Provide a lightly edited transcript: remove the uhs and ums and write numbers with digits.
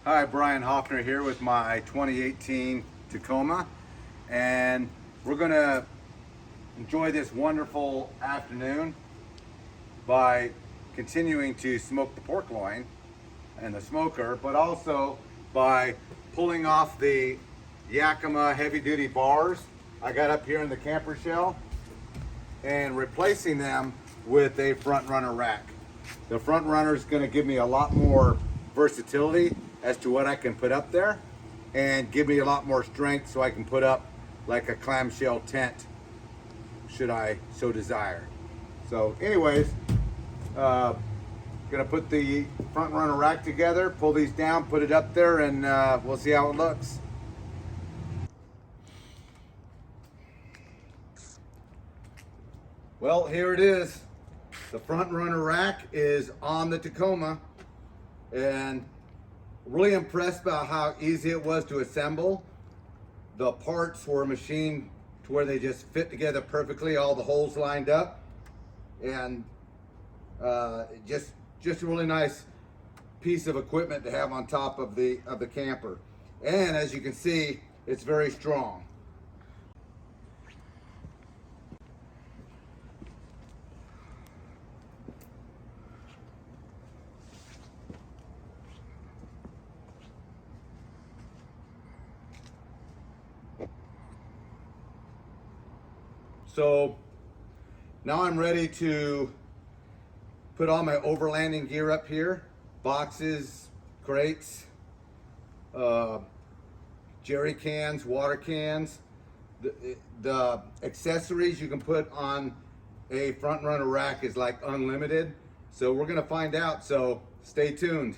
Hi, Brian Hoffner here with my 2018 Tacoma, and we're going to enjoy this wonderful afternoon by continuing to smoke the pork loin and the smoker, but also by pulling off the Yakima heavy-duty bars I got up here in the camper shell and replacing them with a front runner rack. The front runner is going to give me a lot more versatility as to what I can put up there and give me a lot more strength so I can put up like a clamshell tent should I so desire. So anyways, gonna put the front runner rack together, pull these down, put it up there, and we'll see how it looks. Well, here it is. The front runner rack is on the Tacoma, and really impressed by how easy it was to assemble. The parts were machined to where they just fit together perfectly, all the holes lined up, and just a really nice piece of equipment to have on top of the camper. And as you can see, it's very strong. So now I'm ready to put all my overlanding gear up here. Boxes, crates, jerry cans, water cans. The accessories you can put on a front runner rack is like unlimited. So we're gonna find out, so stay tuned.